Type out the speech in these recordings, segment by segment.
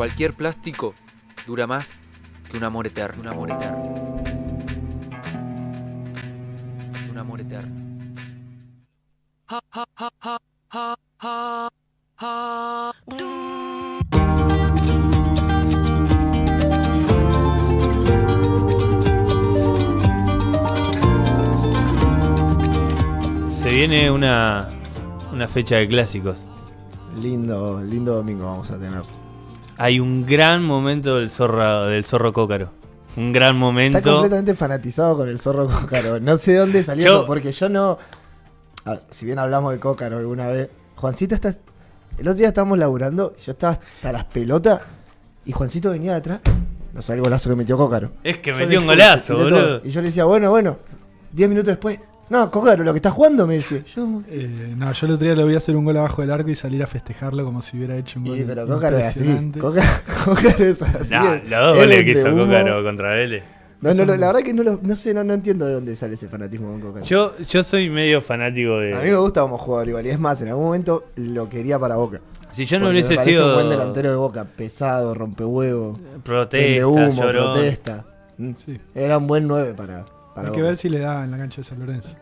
Cualquier plástico dura más que un amor eterno. Un amor eterno. Un amor eterno. Se viene una fecha de clásicos. Lindo domingo vamos a tener. Hay un gran momento del zorro Cócaro. Un gran momento. Está completamente fanatizado con el zorro Cócaro. No sé dónde salió eso, porque yo no... si bien hablamos de Cócaro alguna vez, Juancito está... El otro día estábamos laburando, yo estaba hasta las pelotas y Juancito venía de atrás. No sé el golazo que metió Cócaro. Es que metió un golazo, boludo. Y yo le decía, bueno, 10 minutos después... No, Cócaro, lo que está jugando, me dice. Yo el otro día le voy a hacer un gol abajo del arco y salir a festejarlo como si hubiera hecho un gol. Pero Cócaro es así. Cócaro es así. Los dos goles que hizo Cócaro contra Vélez. No, la verdad que no sé, no entiendo de dónde sale ese fanatismo con Cócaro. Yo soy medio fanático de... A mí me gusta como jugador igual, y es más, en algún momento lo quería para Boca. Si yo no hubiese me sido... un buen delantero de Boca, pesado, rompehuevo, protesta, humo, llorón. protesta. Sí. Era un buen 9 para Hay Boca. que ver si le da en la cancha de San Lorenzo.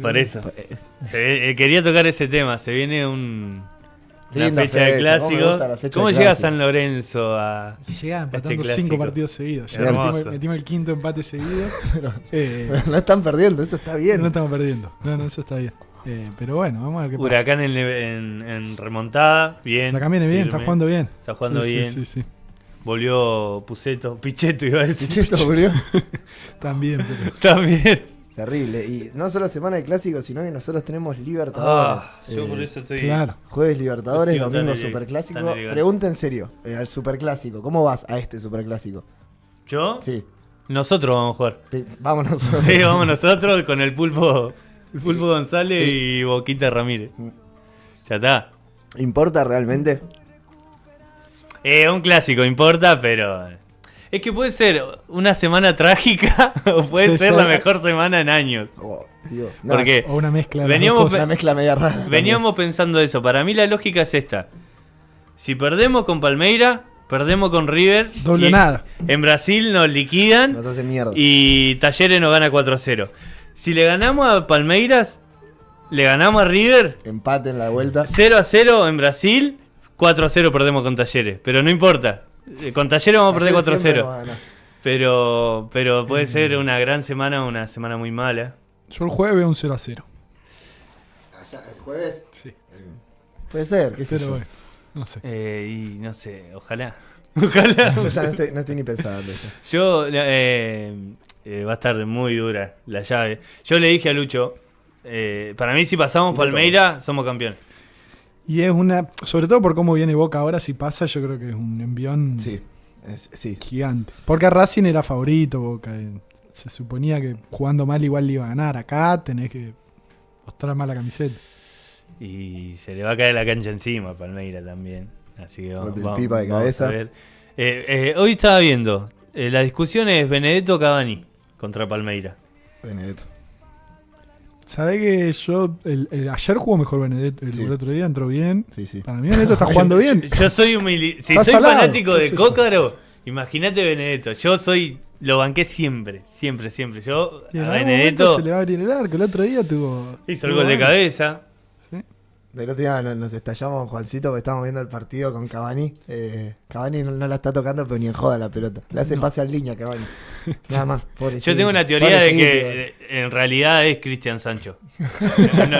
Por eso. Quería tocar ese tema. Se viene una Linda fecha de clásicos. ¿Cómo llega San Lorenzo a Llega empatando este 5 partidos seguidos. Metimos el quinto empate seguido. pero no están perdiendo, eso está bien. No estamos perdiendo. No, eso está bien. Pero bueno, vamos a ver qué pasa. Huracán en remontada. Bien. Huracán viene bien, está jugando bien. Está jugando bien. Sí. Volvió Pichetto iba a decir. Pichetto volvió. También. También. Terrible. Y no solo semana de clásicos, sino que nosotros tenemos Libertadores. Yo por eso estoy... Claro. Jueves Libertadores, Estoy domingo tan Superclásico. elegante. Pregunta en serio, al Superclásico. ¿Cómo vas a este Superclásico? ¿Yo? Sí. Nosotros vamos a jugar. Vamos nosotros. Sí, vamos nosotros con el Pulpo González y Boquita Ramírez. Ya está. ¿Importa realmente? Un clásico importa, pero... Es que puede ser una semana trágica o puede ser la mejor semana en años. Dios. Porque o una mezcla de una mezcla media rara. Veníamos pensando eso. Para mí la lógica es esta. Si perdemos con Palmeira, perdemos con River. Doble nada. En Brasil nos liquidan. Nos hace mierda. Y Talleres nos gana 4-0. Si le ganamos a Palmeiras, le ganamos a River. Empate en la vuelta. 0-0 en Brasil, 4-0 perdemos con Talleres. Pero no importa. Con Talleres vamos a perder 4-0. Pero puede ser una gran semana o una semana muy mala. Yo el jueves veo un 0-0. ¿El jueves? Sí. Puede ser, qué sé yo. Bueno, no sé. Y no sé, ojalá. Yo ya no estoy ni pensando eso. Yo va a estar muy dura la llave. Yo le dije a Lucho, para mí si pasamos Palmeira, somos campeones. Y es sobre todo por cómo viene Boca ahora, si pasa, yo creo que es un envión gigante. Porque a Racing era favorito Boca. Se suponía que jugando mal igual le iba a ganar. Acá tenés que mostrar más la camiseta. Y se le va a caer la cancha encima a Palmeira también. Así que vamos pipa de cabeza. A ver. Hoy estaba viendo, la discusión es Benedetto Cavani contra Palmeira. Benedetto. ¿Sabés que ayer jugó mejor Benedetto? El otro día entró bien. Sí. Para mí Benedetto está jugando bien. Yo soy si soy fanático de Cócaro, imagínate Benedetto. Lo banqué siempre. Yo a Benedetto se le va a abrir el arco. El otro día hizo el gol de cabeza. El otro día nos estallamos con Juancito porque estábamos viendo el partido con Cavani. Cavani no la está tocando, pero ni en joda la pelota. Le hace pase al línea Cavani. Nada más. Yo tengo una teoría de que en realidad es Cristian Sancho.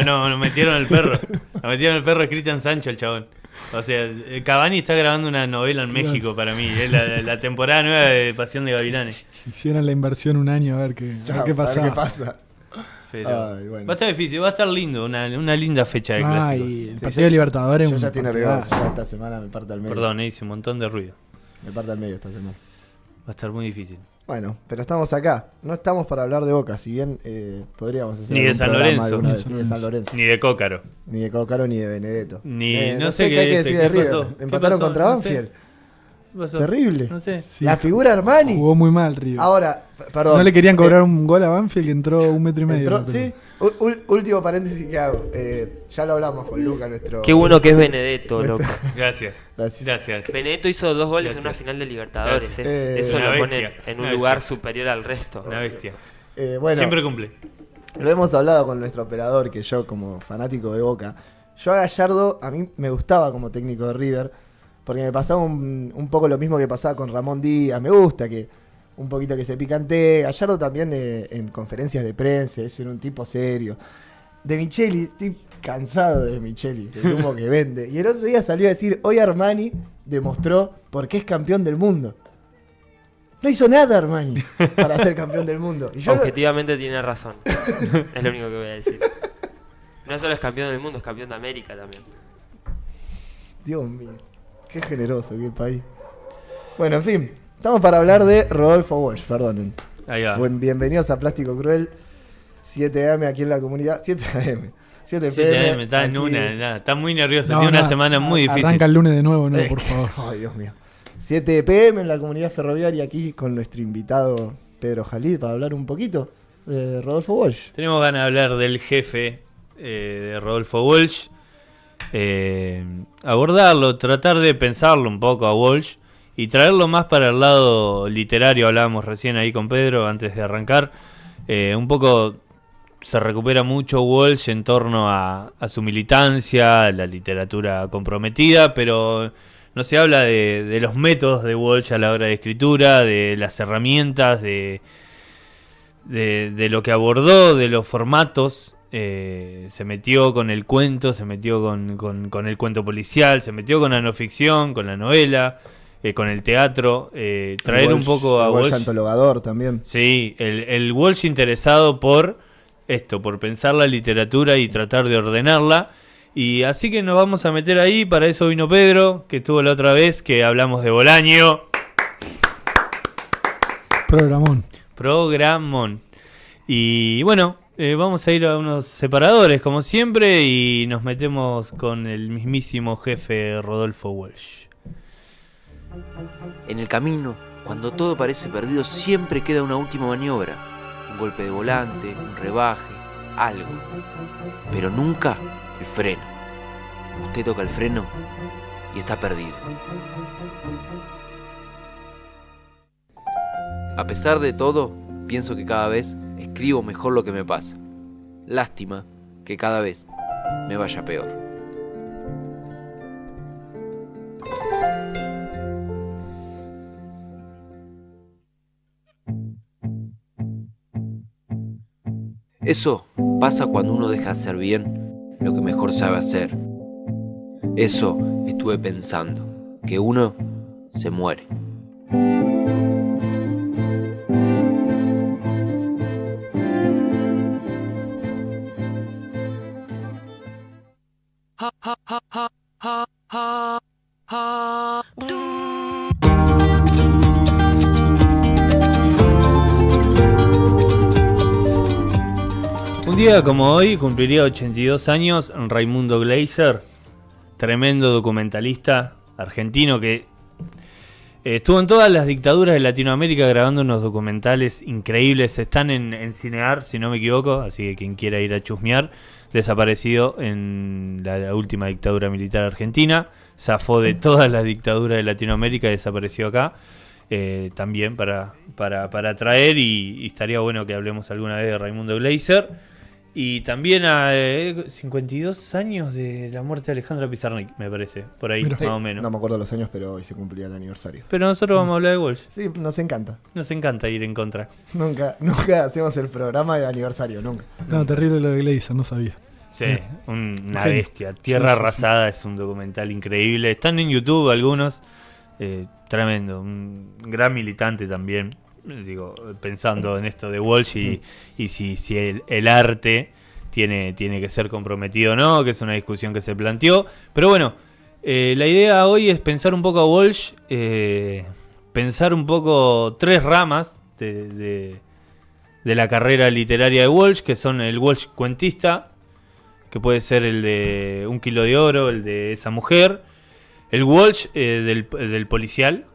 No, metieron el perro. Lo metieron el perro, es Cristian Sancho el chabón. O sea, Cavani está grabando una novela en México para mí. Es la temporada nueva de Pasión de Gavilanes. Hicieron la inversión un año a ver qué pasa. Pero bueno. Va a estar difícil, va a estar lindo, una linda fecha de clásicos. Y el partido de Libertadores. Yo ya estoy nervioso, ya esta semana me parte al medio. Perdón, hice un montón de ruido. Me parte al medio esta semana. Va a estar muy difícil. Bueno, pero estamos acá. No estamos para hablar de Boca, si bien podríamos hacer ni de San Lorenzo. Ni de San Lorenzo. Ni de Cócaro. Ni de Cócaro ni de Benedetto. No sé qué hay que decir de River. Pasó? Empataron contra Banfield. Terrible. No sé. Sí. La figura Armani. Jugó muy mal River. Ahora, perdón. No le querían cobrar un gol a Banfield que entró 1,5 metros. ¿Sí? Último paréntesis que hago. Ya lo hablamos con Luca, nuestro... Qué bueno que es Benedetto, loco. Gracias. Benedetto hizo 2 goles en una final de Libertadores. Eso lo pone en un lugar superior al resto. Una bestia. Bueno, siempre cumple. Lo hemos hablado con nuestro operador, que yo como fanático de Boca. Yo a Gallardo, a mí me gustaba como técnico de River, porque me pasaba un poco lo mismo que pasaba con Ramón Díaz. Me gusta que un poquito que se picantee. Gallardo también en conferencias de prensa, es un tipo serio. De Micheli, estoy cansado de Micheli, del humo que vende. Y el otro día salió a decir, hoy Armani demostró por qué es campeón del mundo. No hizo nada Armani para ser campeón del mundo. Y yo objetivamente tiene razón. Es lo único que voy a decir. No solo es campeón del mundo, es campeón de América también. Dios mío, qué generoso que el país. Bueno, en fin, estamos para hablar de Rodolfo Walsh, perdonen. Ahí va. Bienvenidos a Plástico Cruel, 7 AM aquí en la comunidad. 7 AM. 7 PM. Está en está muy nervioso, tiene una semana muy difícil. Arranca el lunes de nuevo, no, por favor. Ay, Dios mío. 7 PM en la comunidad ferroviaria, aquí con nuestro invitado Pedro Jalil para hablar un poquito de Rodolfo Walsh. Tenemos ganas de hablar del jefe de Rodolfo Walsh, abordarlo, tratar de pensarlo un poco a Walsh y traerlo más para el lado literario. Hablábamos recién ahí con Pedro antes de arrancar. Un poco se recupera mucho Walsh en torno a su militancia, la literatura comprometida, pero no se habla de los métodos de Walsh a la hora de escritura, de las herramientas, de lo que abordó, de los formatos. Se metió con el cuento, se metió con el cuento policial, se metió con la no ficción, con la novela, con el teatro. Traer un poco a Walsh antologador también. Sí, el Walsh interesado por pensar la literatura y tratar de ordenarla. Y así que nos vamos a meter ahí. Para eso vino Pedro, que estuvo la otra vez, que hablamos de Bolaño. Programón. Y bueno, vamos a ir a unos separadores, como siempre, y nos metemos con el mismísimo jefe Rodolfo Walsh. En el camino, cuando todo parece perdido, siempre queda una última maniobra. Un golpe de volante, un rebaje, algo. Pero nunca el freno. Usted toca el freno y está perdido. A pesar de todo, pienso que cada vez escribo mejor lo que me pasa. Lástima que cada vez me vaya peor. Eso pasa cuando uno deja hacer bien lo que mejor sabe hacer. Eso estuve pensando, que uno se muere. Un día como hoy cumpliría 82 años Raimundo Gleiser, tremendo documentalista argentino que estuvo en todas las dictaduras de Latinoamérica grabando unos documentales increíbles. Están en Cinear, si no me equivoco, así que quien quiera ir a chusmear. Desaparecido en la última dictadura militar argentina, zafó de todas las dictaduras de Latinoamérica y desapareció acá. También para traer, y estaría bueno que hablemos alguna vez de Raimundo Gleiser. Y también a 52 años de la muerte de Alejandra Pizarnik, me parece, por ahí, más o menos. No me acuerdo los años, pero hoy se cumplía el aniversario. Pero nosotros vamos a hablar de Walsh. Sí, nos encanta. Nos encanta ir en contra. Nunca hacemos el programa de aniversario, nunca. No, terrible lo de Gleiser, no sabía. Sí, una bestia. Tierra Arrasada es un documental increíble. Están en YouTube algunos. Tremendo. Un gran militante también. Digo, pensando en esto de Walsh y si el arte tiene que ser comprometido o no, que es una discusión que se planteó. Pero bueno, la idea hoy es pensar un poco a Walsh, pensar un poco tres ramas de la carrera literaria de Walsh, que son el Walsh cuentista, que puede ser el de Un kilo de oro, el de Esa mujer, el Walsh del policial,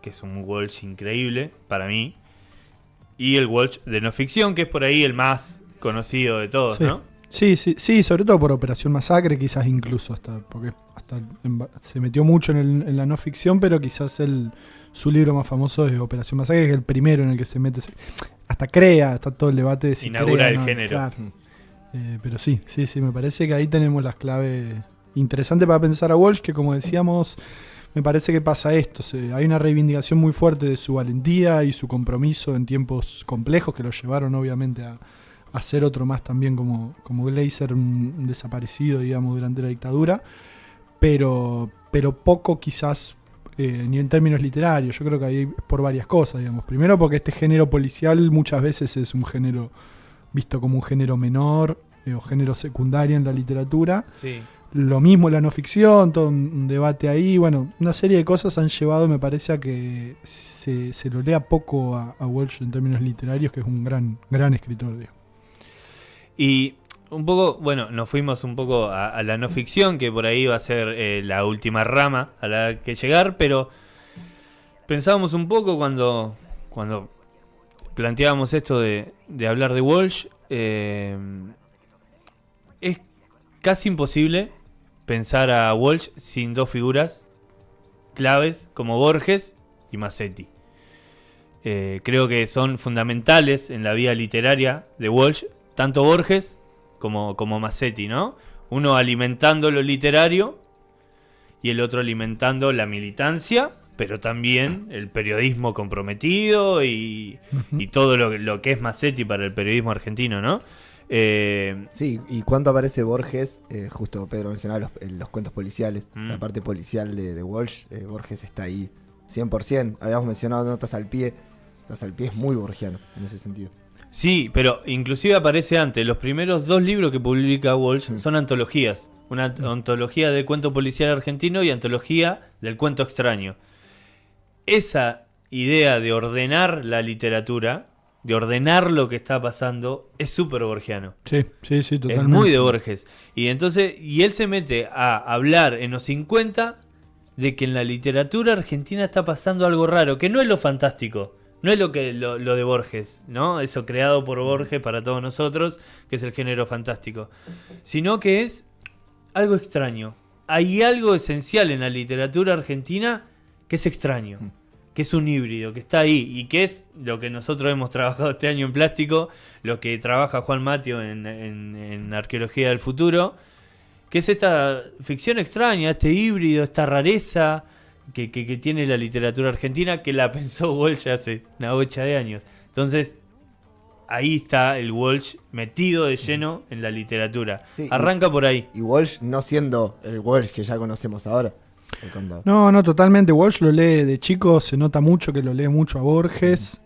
que es un Walsh increíble para mí, y el Walsh de no ficción, que es por ahí el más conocido de todos, sí. ¿no? Sí, sobre todo por Operación Masacre, quizás incluso porque se metió mucho en la no ficción, pero quizás su libro más famoso es Operación Masacre, que es el primero en el que se mete, hasta todo el debate de si inaugura crea, el ¿no? género. Claro. Pero sí, me parece que ahí tenemos las claves interesantes para pensar a Walsh, que como decíamos, me parece que pasa esto, hay una reivindicación muy fuerte de su valentía y su compromiso en tiempos complejos que lo llevaron obviamente a ser otro más también como Glazer, un desaparecido, digamos, durante la dictadura, pero poco quizás ni en términos literarios. Yo creo que ahí por varias cosas, digamos. Primero porque este género policial muchas veces es un género visto como un género menor o género secundario en la literatura. Sí. Lo mismo la no ficción, todo un debate ahí. Bueno, una serie de cosas han llevado, me parece, a que se lo lea poco a Walsh en términos literarios, que es un gran escritor, digamos. Y un poco, bueno, nos fuimos un poco a la no ficción, que por ahí va a ser la última rama a la que llegar, pero pensábamos un poco cuando planteábamos esto de hablar de Walsh, es casi imposible pensar a Walsh sin dos figuras claves como Borges y Massetti. Creo que son fundamentales en la vida literaria de Walsh, tanto Borges como Massetti, ¿no? Uno alimentando lo literario y el otro alimentando la militancia, pero también el periodismo comprometido y todo lo que es Massetti para el periodismo argentino, ¿no? Sí, y cuánto aparece Borges, justo Pedro mencionaba los cuentos policiales, la parte policial de Walsh, Borges está ahí 100%, habíamos mencionado Notas al pie es muy borgiano en ese sentido. Sí, pero inclusive aparece antes. Los primeros 2 libros que publica Walsh son antologías. Una antología del cuento policial argentino y antología del cuento extraño. Esa idea de ordenar la literatura, de ordenar lo que está pasando, es súper borgiano. Sí, totalmente. Es muy de Borges. Y él se mete a hablar en los 50 de que en la literatura argentina está pasando algo raro, que no es lo fantástico. No es lo de Borges, ¿no? Eso creado por Borges para todos nosotros, que es el género fantástico. Sino que es algo extraño. Hay algo esencial en la literatura argentina que es extraño, que es un híbrido, que está ahí, y que es lo que nosotros hemos trabajado este año en Plástico, lo que trabaja Juan Matio en Arqueología del Futuro, que es esta ficción extraña, este híbrido, esta rareza que tiene la literatura argentina, que la pensó Walsh hace una bocha de años. Entonces, ahí está el Walsh metido de lleno en la literatura. Sí, arranca por ahí. Y Walsh no siendo el Walsh que ya conocemos ahora. No, totalmente. Walsh lo lee de chico, se nota mucho que lo lee mucho a Borges.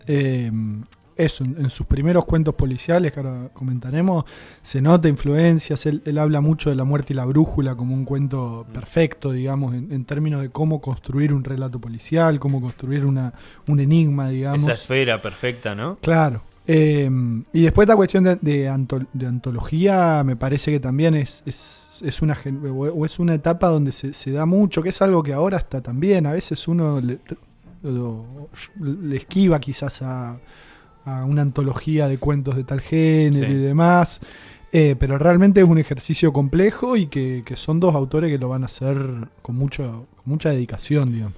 Eso, en sus primeros cuentos policiales, que ahora comentaremos, se nota influencias. Él habla mucho de La muerte y la brújula como un cuento perfecto, digamos, en términos de cómo construir un relato policial, cómo construir un enigma, digamos. Esa esfera perfecta, ¿no? Claro. Y después esta cuestión de antología me parece que también es una etapa donde se da mucho, que es algo que ahora está también. A veces uno le esquiva quizás a una antología de cuentos de tal género, sí, y demás, pero realmente es un ejercicio complejo y que son dos autores que lo van a hacer con mucha dedicación, digamos.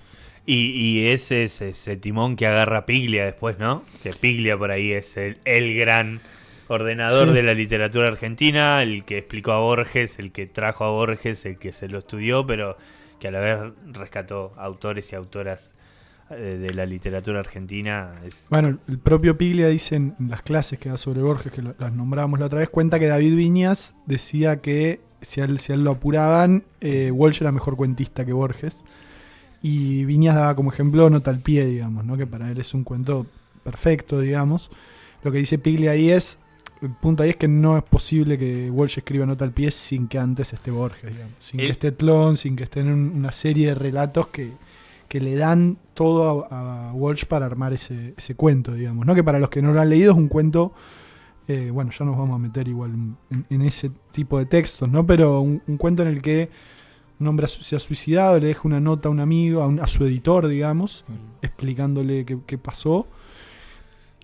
Y ese es ese timón que agarra Piglia después, ¿no? Que Piglia por ahí es el gran ordenador, sí, de la literatura argentina, el que explicó a Borges, el que trajo a Borges, el que se lo estudió, pero que a la vez rescató autores y autoras de la literatura argentina. Bueno, el propio Piglia dice en las clases que da sobre Borges, que las nombrábamos la otra vez, cuenta que David Viñas decía que si a él lo apuraban, Walsh era mejor cuentista que Borges, y Viñas daba como ejemplo Nota al pie, digamos, ¿no? Que para él es un cuento perfecto, digamos. Lo que dice Piglia ahí el punto ahí es que no es posible que Walsh escriba Nota al pie sin que antes esté Borges, digamos, sin que esté Tlón, sin que esté en una serie de relatos que le dan todo a Walsh para armar ese cuento, digamos, ¿no? Que para los que no lo han leído es un cuento, bueno, ya nos vamos a meter igual en ese tipo de textos, ¿no? Pero un cuento en el que un hombre se ha suicidado, le deja una nota a un amigo, a su editor, digamos, explicándole qué pasó.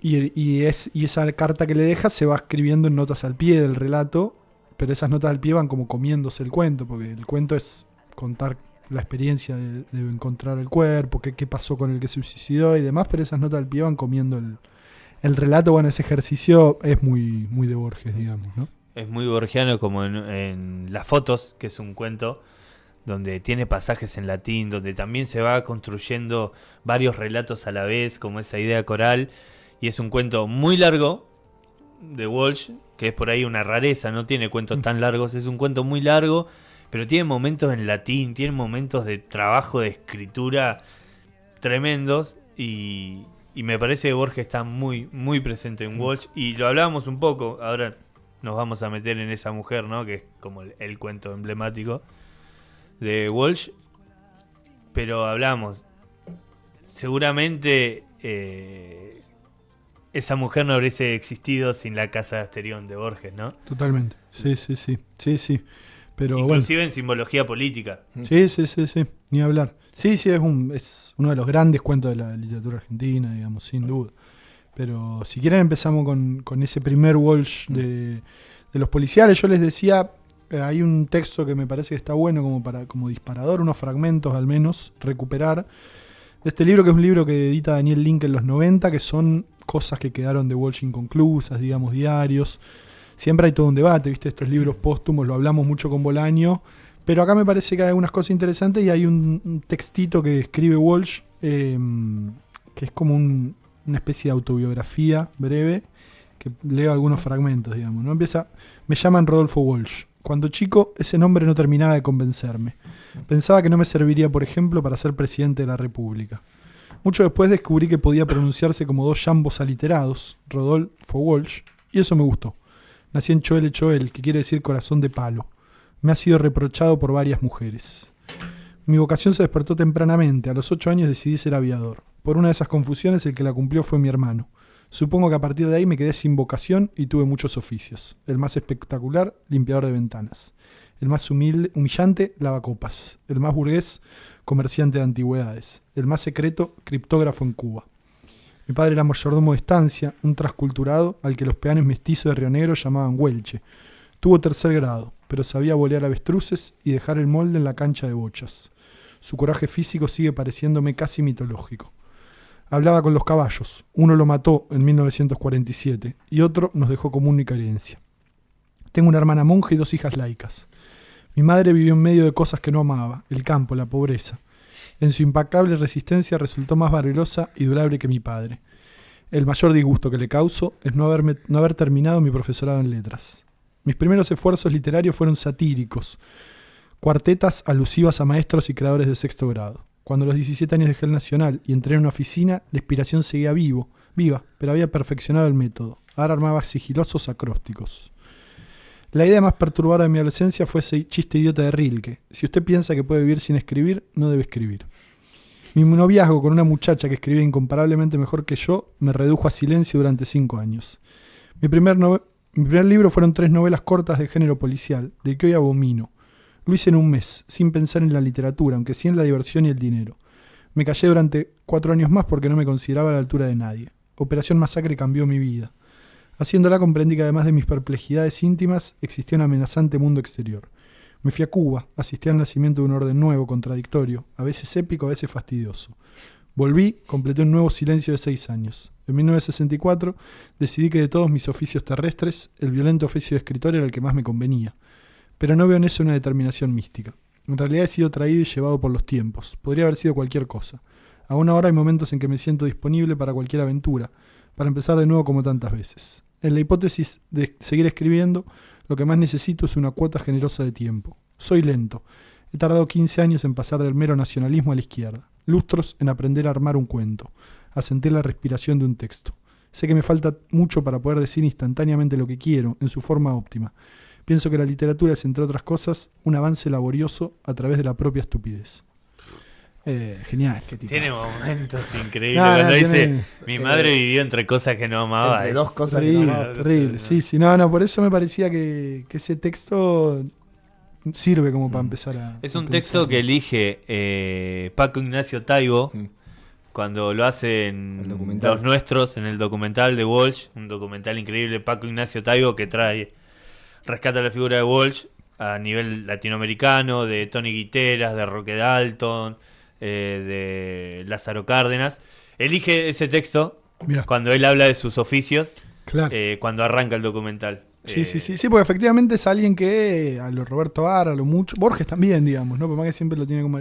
Y esa carta que le deja se va escribiendo en notas al pie del relato, pero esas notas al pie van como comiéndose el cuento, porque el cuento es contar la experiencia de encontrar el cuerpo, qué pasó con el que se suicidó y demás, pero esas notas al pie van comiendo el relato. Bueno, ese ejercicio es muy, muy de Borges, digamos, ¿no? Es muy borgiano, como en Las Fotos, que es un cuento donde tiene pasajes en latín, donde también se va construyendo varios relatos a la vez, como esa idea coral, y es un cuento muy largo de Walsh, que es por ahí una rareza, no tiene cuentos tan largos, es un cuento muy largo, pero tiene momentos en latín, tiene momentos de trabajo de escritura tremendos, y me parece que Borges está muy, muy presente en Walsh, y lo hablábamos un poco, ahora nos vamos a meter en esa mujer, ¿no? Que es como el cuento emblemático de Walsh, pero hablamos, seguramente esa mujer no hubiese existido sin la casa de Asterión de Borges, ¿no? Totalmente, sí. Pero inclusive bueno, en simbología política. Sí, ni hablar. Sí, es uno de los grandes cuentos de la literatura argentina, digamos, sin duda. Pero si quieren empezamos con ese primer Walsh de los policiales. Yo les decía, hay un texto que me parece que está bueno como disparador, unos fragmentos al menos, recuperar de este libro, que es un libro que edita Daniel Link en los 90, que son cosas que quedaron de Walsh inconclusas, digamos, diarios. Siempre hay todo un debate, ¿viste? Estos libros póstumos, lo hablamos mucho con Bolaño, pero acá me parece que hay algunas cosas interesantes y hay un textito que escribe Walsh, que es como una especie de autobiografía breve, que leo algunos fragmentos, digamos, ¿no? Empieza: me llaman Rodolfo Walsh. Cuando chico, ese nombre no terminaba de convencerme. Pensaba que no me serviría, por ejemplo, para ser presidente de la República. Mucho después descubrí que podía pronunciarse como dos yambos aliterados, Rodolfo Walsh, y eso me gustó. Nací en Choel, que quiere decir corazón de palo. Me ha sido reprochado por varias mujeres. Mi vocación se despertó tempranamente. A los 8 años decidí ser aviador. Por una de esas confusiones, el que la cumplió fue mi hermano. Supongo que a partir de ahí me quedé sin vocación y tuve muchos oficios. El más espectacular, limpiador de ventanas. El más humillante, lavacopas. El más burgués, comerciante de antigüedades. El más secreto, criptógrafo en Cuba. Mi padre era mayordomo de estancia, un transculturado al que los peones mestizos de Río Negro llamaban Huelche. Tuvo 3er grado, pero sabía bolear avestruces y dejar el molde en la cancha de bochas. Su coraje físico sigue pareciéndome casi mitológico. Hablaba con los caballos. Uno lo mató en 1947 y otro nos dejó como única herencia. Tengo una hermana monja y 2 hijas laicas. Mi madre vivió en medio de cosas que no amaba, el campo, la pobreza. En su implacable resistencia resultó más valerosa y durable que mi padre. El mayor disgusto que le causo es no haber terminado mi profesorado en letras. Mis primeros esfuerzos literarios fueron satíricos, cuartetas alusivas a maestros y creadores de 6º grado. Cuando a los 17 años dejé el Nacional y entré en una oficina, la inspiración seguía viva, pero había perfeccionado el método. Ahora armaba sigilosos acrósticos. La idea más perturbadora de mi adolescencia fue ese chiste idiota de Rilke: si usted piensa que puede vivir sin escribir, no debe escribir. Mi noviazgo con una muchacha que escribía incomparablemente mejor que yo me redujo a silencio durante 5 años. Mi primer libro fueron 3 novelas cortas de género policial, de que hoy abomino. Lo hice en un mes, sin pensar en la literatura, aunque sí en la diversión y el dinero. Me callé durante 4 años más porque no me consideraba a la altura de nadie. Operación Masacre cambió mi vida. Haciéndola comprendí que además de mis perplejidades íntimas, existía un amenazante mundo exterior. Me fui a Cuba, asistí al nacimiento de un orden nuevo, contradictorio, a veces épico, a veces fastidioso. Volví, completé un nuevo silencio de 6 años. En 1964 decidí que de todos mis oficios terrestres, el violento oficio de escritor era el que más me convenía. Pero no veo en eso una determinación mística. En realidad he sido traído y llevado por los tiempos. Podría haber sido cualquier cosa. Aún ahora hay momentos en que me siento disponible para cualquier aventura, para empezar de nuevo como tantas veces. En la hipótesis de seguir escribiendo, lo que más necesito es una cuota generosa de tiempo. Soy lento. He tardado 15 años en pasar del mero nacionalismo a la izquierda. Lustros en aprender a armar un cuento, a sentir la respiración de un texto. Sé que me falta mucho para poder decir instantáneamente lo que quiero, en su forma óptima. Pienso que la literatura es, entre otras cosas, un avance laborioso a través de la propia estupidez. Genial. Tiene momentos increíbles. Cuando dice, mi madre vivió entre cosas que no amaba. Entre 2 cosas que no amaba. Terrible. Sí, no, por eso me parecía que ese texto sirve como para empezar a... Es un texto que elige Paco Ignacio Taibo cuando lo hacen Los Nuestros en el documental de Walsh, un documental increíble, Paco Ignacio Taibo, que rescata la figura de Walsh a nivel latinoamericano, de Tony Guiteras, de Roque Dalton, de Lázaro Cárdenas. Elige ese texto cuando él habla de sus oficios, cuando arranca el documental. Sí, porque efectivamente es alguien que a lo Roberto Ar, a lo mucho, Borges también, digamos, ¿no? Por más que siempre lo tiene como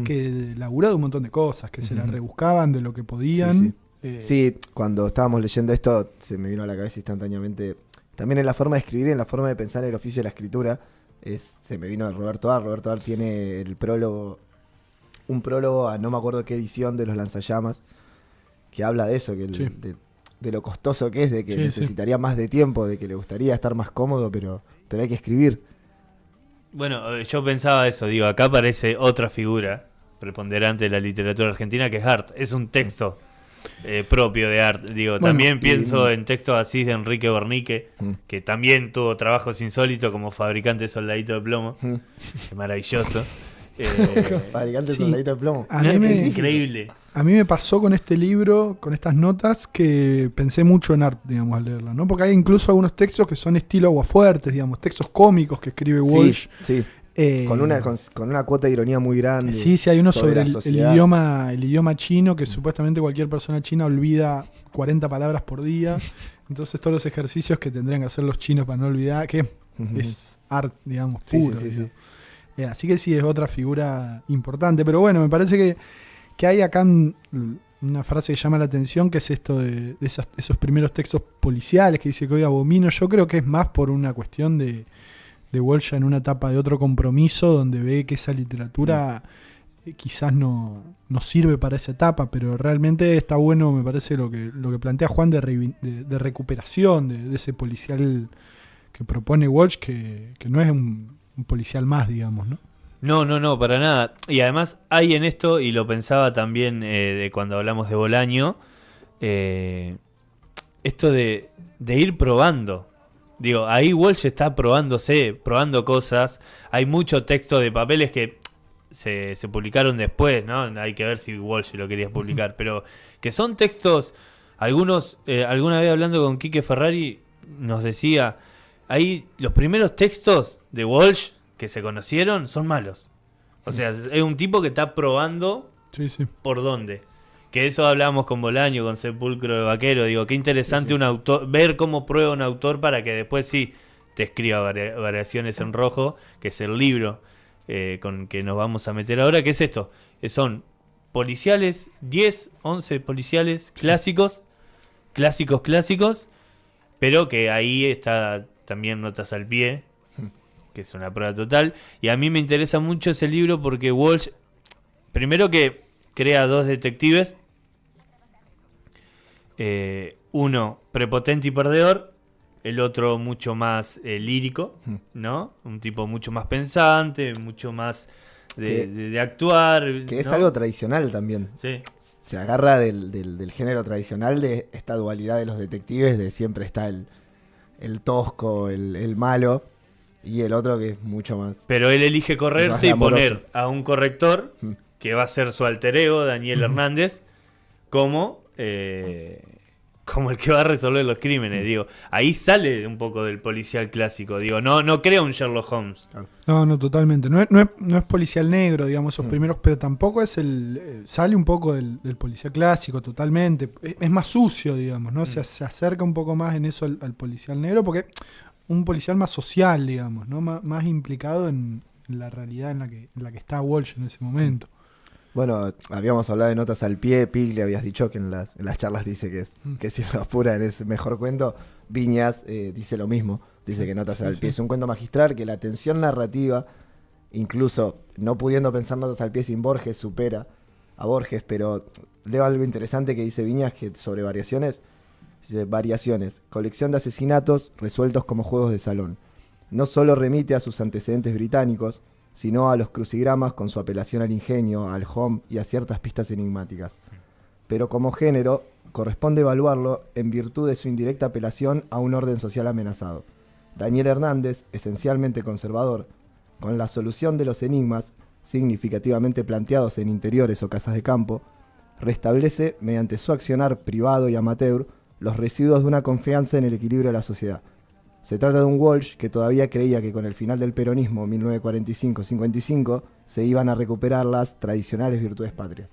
que laburó de un montón de cosas, que se la rebuscaban de lo que podían. Sí, cuando estábamos leyendo esto se me vino a la cabeza instantáneamente, también en la forma de escribir, en la forma de pensar el oficio de la escritura, se me vino de Roberto Ar. Roberto Ar tiene el prólogo, un prólogo a no me acuerdo qué edición de Los Lanzallamas, que habla de eso, que de lo costoso que es, de que necesitaría más de tiempo, de que le gustaría estar más cómodo, pero hay que escribir. Bueno, yo pensaba eso, digo, acá aparece otra figura preponderante de la literatura argentina, que es Art. Es un texto propio de Art. Digo, también pienso en textos así de Enrique Bernique, que también tuvo trabajos insólitos como fabricante de soldadito de plomo. Qué maravilloso. Fabricante de soldadito de plomo. Increíble. A mí me pasó con este libro, con estas notas, que pensé mucho en Art, digamos, al leerla, ¿no? Porque hay incluso algunos textos que son estilo aguafuertes, digamos, textos cómicos que escribe Walsh. Sí. Con una cuota de ironía muy grande. Sí, hay uno sobre el idioma chino, que supuestamente cualquier persona china olvida 40 palabras por día. Entonces todos los ejercicios que tendrían que hacer los chinos para no olvidar, que es Art, digamos, puro. Sí. Así que sí, es otra figura importante. Pero bueno, me parece que hay acá una frase que llama la atención, que es esto de esos primeros textos policiales que dice que hoy abomino. Yo creo que es más por una cuestión de Walsh en una etapa de otro compromiso, donde ve que esa literatura quizás no sirve para esa etapa, pero realmente está bueno, me parece, lo que plantea Juan de recuperación de ese policial que propone Walsh, que no es un policial más, digamos, ¿no? No, para nada. Y además hay en esto, y lo pensaba también de cuando hablamos de Bolaño, esto de ir probando. Digo, ahí Walsh está probando cosas. Hay mucho texto de papeles que se publicaron después, ¿no? Hay que ver si Walsh lo quería publicar, pero que son textos, algunos, alguna vez hablando con Quique Ferrari, nos decía, ahí los primeros textos de Walsh que se conocieron son malos. O sea, es un tipo que está probando por dónde. Que eso hablábamos con Bolaño, con Sepulcro de Vaquero. Digo, qué interesante un autor, ver cómo prueba un autor para que después te escriba Variaciones en Rojo, que es el libro con que nos vamos a meter ahora. ¿Qué es esto? Son policiales, 10, 11 policiales clásicos, pero que ahí está también Notas al Pie, que es una prueba total. Y a mí me interesa mucho ese libro porque Walsh, primero que crea dos detectives, uno prepotente y perdedor, el otro mucho más lírico, ¿no? Un tipo mucho más pensante, mucho más de actuar. Que es algo tradicional también. Sí. Se agarra del género tradicional, de esta dualidad de los detectives, de siempre está el tosco, el malo, y el otro que es mucho más... Pero él elige correrse y poner a un corrector, que va a ser su alter ego, Daniel Hernández, como el que va a resolver los crímenes. Digo, ahí sale un poco del policial clásico. Digo, no crea un Sherlock Holmes. No, totalmente. No es policial negro, digamos, esos primeros, pero tampoco es sale un poco del policial clásico, totalmente. Es más sucio, digamos, ¿no? Se acerca un poco más en eso al policial negro, porque un policial más social, digamos, ¿no? Más implicado en la realidad en la que está Walsh en ese momento. Bueno, habíamos hablado de Notas al Pie. Pigli habías dicho que en las charlas dice que si lo apuran es mejor cuento. Viñas dice lo mismo, dice que Notas al Pie es un cuento magistral, que la tensión narrativa, incluso no pudiendo pensar Notas al Pie sin Borges, supera a Borges. Pero leo algo interesante que dice Viñas, que sobre Variaciones. Dice: Variaciones, colección de asesinatos resueltos como juegos de salón. No solo remite a sus antecedentes británicos, sino a los crucigramas con su apelación al ingenio, al home y a ciertas pistas enigmáticas. Pero como género, corresponde evaluarlo en virtud de su indirecta apelación a un orden social amenazado. Daniel Hernández, esencialmente conservador, con la solución de los enigmas significativamente planteados en interiores o casas de campo, restablece, mediante su accionar privado y amateur, los residuos de una confianza en el equilibrio de la sociedad. Se trata de un Walsh que todavía creía que con el final del peronismo, 1945-55, se iban a recuperar las tradicionales virtudes patrias.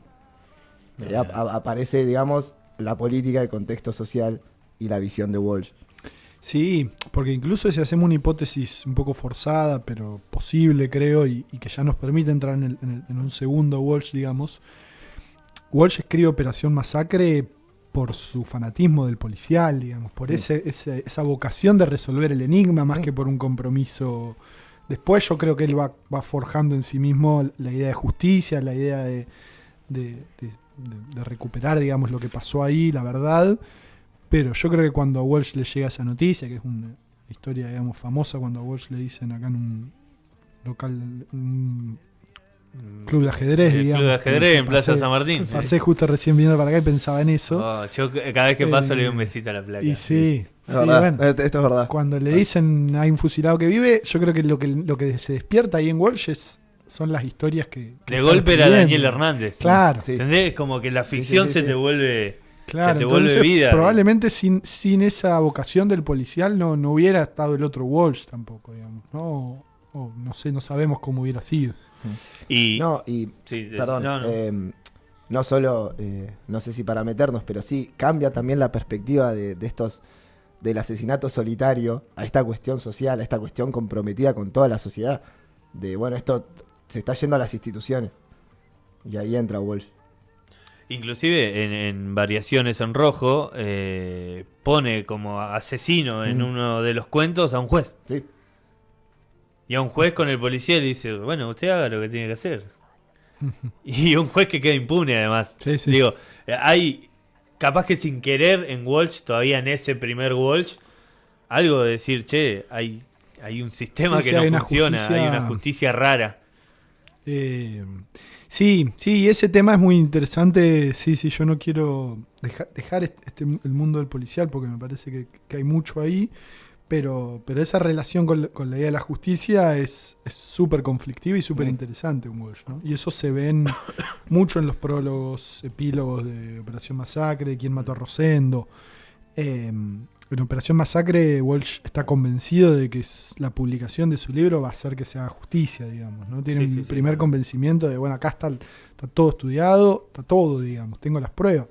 Aparece, digamos, la política, el contexto social y la visión de Walsh. Sí, porque incluso si hacemos una hipótesis un poco forzada, pero posible, creo, y que ya nos permite entrar en un segundo Walsh, digamos, Walsh escribe Operación Masacre por su fanatismo del policial, digamos, por esa vocación de resolver el enigma más que por un compromiso. Después yo creo que él va forjando en sí mismo la idea de justicia, la idea de recuperar, digamos, lo que pasó ahí, la verdad. Pero yo creo que cuando a Walsh le llega esa noticia, que es una historia, digamos, famosa, cuando a Walsh le dicen acá en un local, club de ajedrez, digamos. Club de ajedrez en Plaza San Martín. Pasé justo recién viniendo para acá y pensaba en eso. Yo cada vez que paso le doy un besito a la placa. Y sí, bueno, esto es verdad. Cuando le dicen hay un fusilado que vive, yo creo que lo que se despierta ahí en Walsh son las historias que de golpe era Daniel Hernández. Claro. Sí. ¿Entendés? Como que la ficción se te vuelve... Claro, se te entonces, vuelve vida. Probablemente sin esa vocación del policial no hubiera estado el otro Walsh tampoco, digamos. No sé, no sabemos cómo hubiera sido. No solo, no sé si para meternos, pero sí cambia también la perspectiva de estos, del asesinato solitario a esta cuestión social, a esta cuestión comprometida con toda la sociedad. De bueno, esto se está yendo a las instituciones. Y ahí entra Walsh. Inclusive en Variaciones en Rojo pone como asesino en uno de los cuentos a un juez. Sí. Y a un juez con el policía le dice, bueno, usted haga lo que tiene que hacer. Y un juez que queda impune además. Sí. Digo, hay capaz que sin querer en Walsh, todavía en ese primer Walsh, algo de decir, che, hay un sistema que no funciona, hay una justicia rara. Sí, ese tema es muy interesante. Sí, yo no quiero dejar el mundo del policial porque me parece que hay mucho ahí, pero esa relación con la idea de la justicia es súper conflictiva y súper interesante, ¿no? Y eso se ven mucho en los prólogos, epílogos de Operación Masacre, de quién mató a Rosendo. En Operación Masacre, Walsh está convencido de que la publicación de su libro va a hacer que se haga justicia, digamos, ¿no? Tiene un primer convencimiento de, bueno, acá está todo estudiado, está todo, digamos, tengo las pruebas.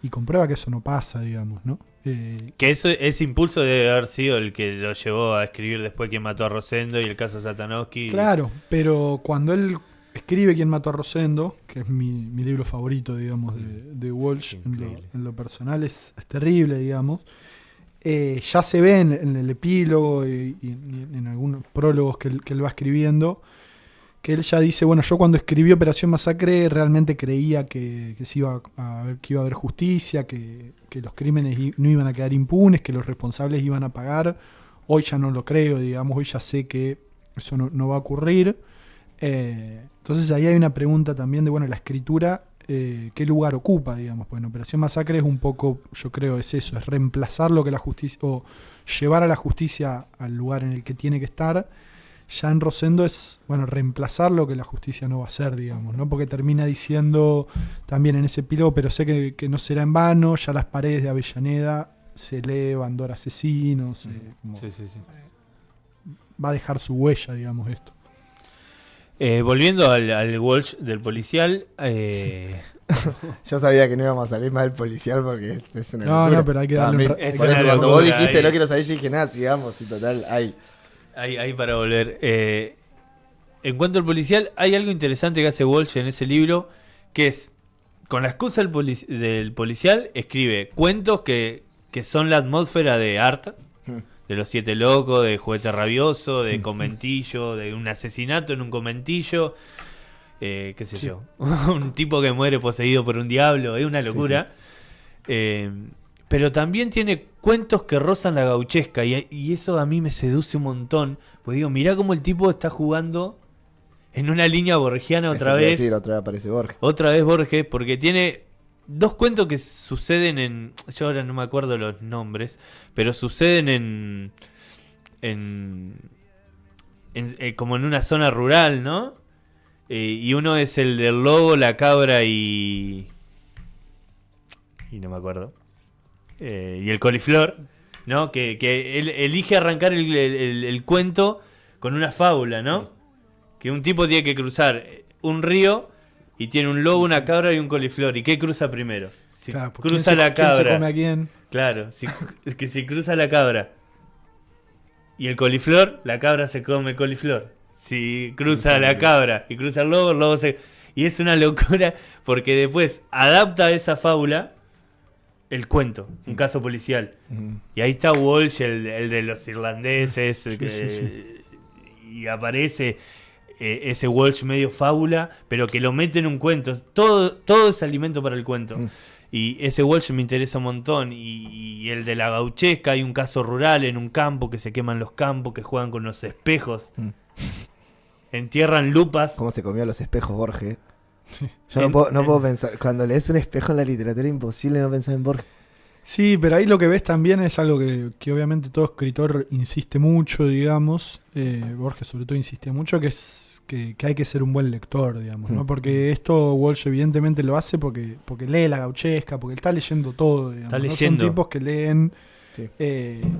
Y comprueba que eso no pasa, digamos, ¿no? Que ese impulso debe haber sido el que lo llevó a escribir después Quién mató a Rosendo y el caso Satanowski. Claro, pero cuando él escribe Quién mató a Rosendo, que es mi libro favorito, digamos, de Walsh, en lo personal es terrible, digamos. Ya se ve en el epílogo y en algunos prólogos que él va escribiendo, que él ya dice, bueno, yo cuando escribí Operación Masacre realmente creía que iba a haber justicia, que los crímenes no iban a quedar impunes, que los responsables iban a pagar. Hoy ya no lo creo, digamos, hoy ya sé que eso no va a ocurrir. Entonces ahí hay una pregunta también de, bueno, la escritura, qué lugar ocupa, digamos. Pues en Operación Masacre es un poco, yo creo, es eso, es reemplazar lo que la justicia, o llevar a la justicia al lugar en el que tiene que estar. Ya en Rosendo es, bueno, reemplazar lo que la justicia no va a hacer, digamos, ¿no? Porque termina diciendo también en ese epílogo, pero sé que no será en vano, ya las paredes de Avellaneda se elevan, Dora asesinos, va a dejar su huella, digamos, esto. Volviendo al Walsh del policial. Yo sabía que no íbamos a salir más del policial porque es una locura. No, pero hay que darle por eso cuando vos dijiste no quiero salir, yo dije nada, sigamos, y total, hay para volver. En cuanto al policial, hay algo interesante que hace Walsh en ese libro, que es, con la excusa del policial, escribe cuentos que son la atmósfera de Art, de Los Siete Locos, de Juguete Rabioso, de Conventillo, de un asesinato en un conventillo, qué sé yo, un tipo que muere poseído por un diablo, es una locura. Pero también tiene cuentos que rozan la gauchesca y eso a mí me seduce un montón, pues digo, mirá cómo el tipo está jugando en una línea borgiana otra vez. Decir, otra vez aparece Borges. Otra vez Borges, porque tiene dos cuentos que suceden yo ahora no me acuerdo los nombres, pero suceden como en una zona rural, ¿no? Y uno es el del lobo, la cabra y y no me acuerdo. Y el coliflor, ¿no? Que él elige arrancar el cuento con una fábula, ¿no? Que un tipo tiene que cruzar un río y tiene un lobo, una cabra y un coliflor. ¿Y qué cruza primero? Si claro, cruza la cabra. ¿Quién se come a quién? Claro, si cruza la cabra y el coliflor, la cabra se come el coliflor. Si cruza la cabra y cruza el lobo se... Y es una locura porque después adapta esa fábula el cuento, un caso policial. Y ahí está Walsh, el de los irlandeses, y aparece ese Walsh medio fábula, pero que lo mete en un cuento. Todo es alimento para el cuento. Y ese Walsh me interesa un montón. Y el de la gauchesca, hay un caso rural en un campo, que se queman los campos, que juegan con los espejos. Entierran lupas. ¿Cómo se comió los espejos Borges? Yo no puedo pensar. Cuando lees un espejo en la literatura, es imposible no pensar en Borges. Sí, pero ahí lo que ves también es algo que obviamente todo escritor insiste mucho, digamos. Borges sobre todo insistía mucho, que es que hay que ser un buen lector, digamos, ¿no? Porque esto Walsh evidentemente lo hace porque lee la gauchesca, porque está leyendo todo, digamos. Está leyendo. Son tipos que leen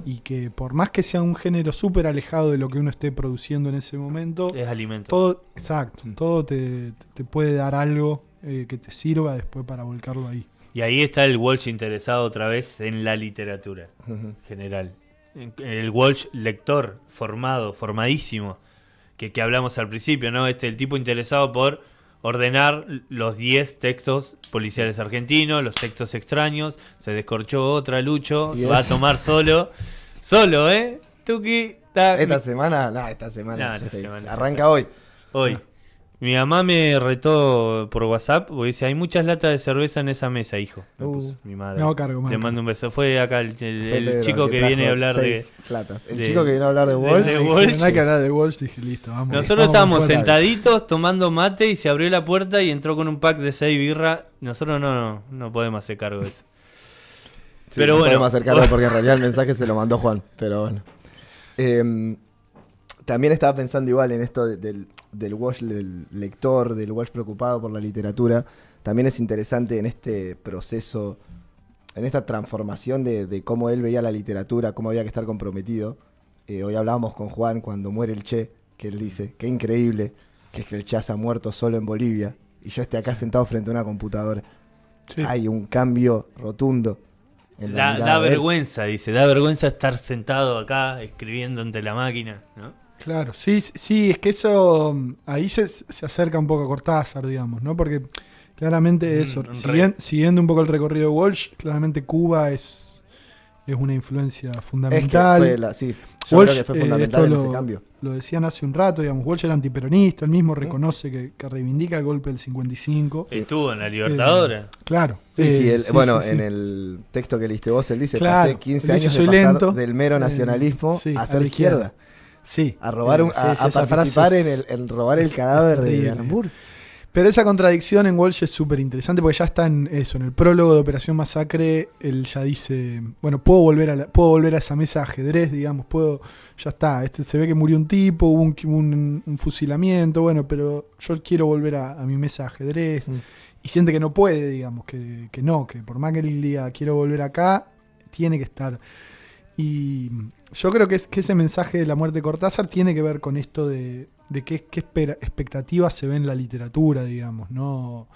y que por más que sea un género súper alejado de lo que uno esté produciendo en ese momento, es alimento. Todo, exacto, todo te puede dar algo que te sirva después para volcarlo ahí. Y ahí está el Walsh interesado otra vez en la literatura general. El Walsh lector, formadísimo, que hablamos al principio, ¿no? El tipo interesado por ordenar los 10 textos policiales argentinos, los textos extraños. Se descorchó otra, Lucho, va a tomar solo, Tuki. Esta semana arranca hoy. Mi mamá me retó por WhatsApp, porque dice, hay muchas latas de cerveza en esa mesa, hijo. Mi madre. No, cargo, le mando un beso. Fue acá el chico que viene a hablar de... El chico que viene a hablar de Walsh. No hay que hablar de Walsh, dije, listo, vamos. Nosotros estábamos sentaditos tomando mate y se abrió la puerta y entró con un pack de 6 birras. Nosotros no podemos hacer cargo de eso. Sí, pero no podemos hacer cargo porque en realidad el mensaje se lo mandó Juan, pero bueno. También estaba pensando igual en esto del Walsh, del lector, del Walsh preocupado por la literatura. También es interesante en este proceso, en esta transformación de cómo él veía la literatura, cómo había que estar comprometido. Hoy hablábamos con Juan cuando muere el Che, que él dice, qué increíble que es que el Che se ha muerto solo en Bolivia y yo esté acá sentado frente a una computadora. Sí. Hay un cambio rotundo. Da vergüenza, dice, da vergüenza estar sentado acá escribiendo ante la máquina, ¿no? Claro, sí, es que eso ahí se acerca un poco a Cortázar, digamos, ¿no? Porque claramente eso, siguiendo un poco el recorrido de Walsh, claramente Cuba es una influencia fundamental. Es que yo creo que fue fundamental en ese cambio. Lo decían hace un rato, digamos, Walsh era antiperonista, él mismo reconoce que reivindica el golpe del 55. Estuvo en la Libertadora. Claro. En el texto que leíste vos, él dice, pasé 15 años de pasar del mero nacionalismo a ser izquierda. Sí, a robar a participar en robar el cadáver de Aramburu. Pero esa contradicción en Walsh es súper interesante porque ya está en el prólogo de Operación Masacre. Él ya dice, bueno, puedo volver a esa mesa de ajedrez, digamos, ya está. Se ve que murió un tipo, hubo un fusilamiento, bueno, pero yo quiero volver a mi mesa de ajedrez. Y siente que no puede, digamos, que por más que él diga quiero volver acá, tiene que estar. Y yo creo que ese mensaje de la muerte de Cortázar tiene que ver con esto de qué expectativas se ve en la literatura, digamos, ¿no?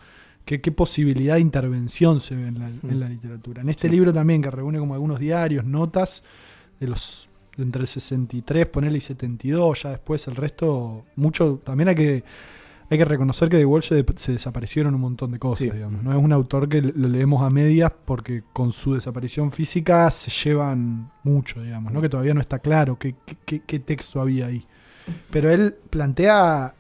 Qué posibilidad de intervención se ve en la literatura. En este libro también, que reúne como algunos diarios, notas de entre el 63, ponerle y 72, ya después el resto, mucho, también hay que reconocer que de Walsh se desaparecieron un montón de cosas, digamos. No es un autor que lo leemos a medias porque con su desaparición física se llevan mucho, digamos, ¿no? Que todavía no está claro qué texto había ahí. Pero él plantea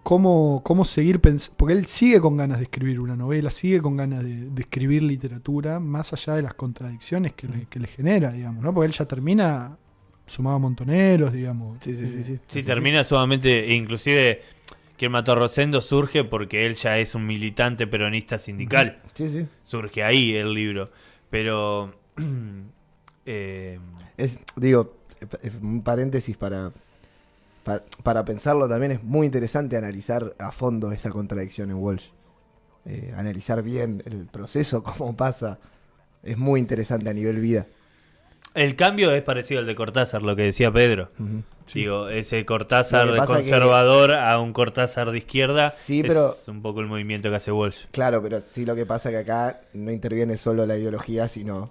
cómo seguir pensando, porque él sigue con ganas de escribir una novela, sigue con ganas de escribir literatura, más allá de las contradicciones que le genera, digamos, ¿no? Porque él ya termina sumado a Montoneros, digamos. Sí, termina sumamente, inclusive... Quien mató a Rosendo surge porque él ya es un militante peronista sindical. Sí. Surge ahí el libro. Pero... un paréntesis para pensarlo también, es muy interesante analizar a fondo esa contradicción en Walsh. analizar bien el proceso, cómo pasa. Es muy interesante a nivel vida. El cambio es parecido al de Cortázar, lo que decía Pedro. Uh-huh. Sí. Digo, ese Cortázar de conservador a un Cortázar de izquierda sí, pero, es un poco el movimiento que hace Walsh. Claro, pero sí lo que pasa que acá no interviene solo la ideología, sino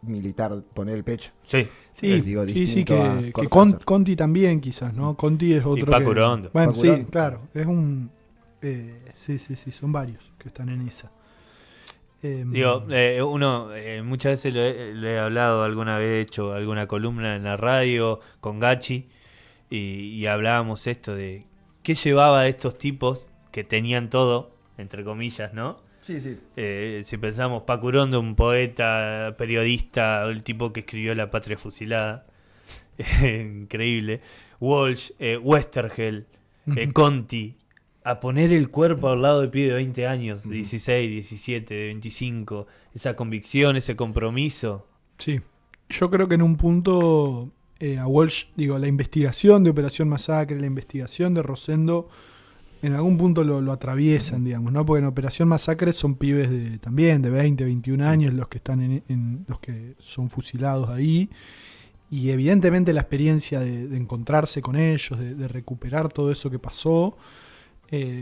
militar, poner el pecho. Sí, digo, sí, que Conti también quizás, ¿no? Conti es otro. Y Paco Urondo. Bueno, Paco Urondo. Sí, claro, es un... sí, son varios que están en esa. Digo, uno muchas veces le he hablado alguna vez, he hecho alguna columna en la radio con Gachi y hablábamos esto de qué llevaba a estos tipos que tenían todo, entre comillas, ¿no? Sí. Si pensamos, Paco Urondo, un poeta, periodista, el tipo que escribió La Patria Fusilada, increíble, Walsh, Westergel, Conti, a poner el cuerpo al lado de pibe de 20 años, de 16, 17, de 25, esa convicción, ese compromiso. Sí, yo creo que en un punto a Walsh, la investigación de Operación Masacre, la investigación de Rosendo, en algún punto lo atraviesan, digamos, ¿no? Porque en Operación Masacre son pibes también de 20, 21 años los que están en los que son fusilados ahí. Y evidentemente la experiencia de encontrarse con ellos, de recuperar todo eso que pasó,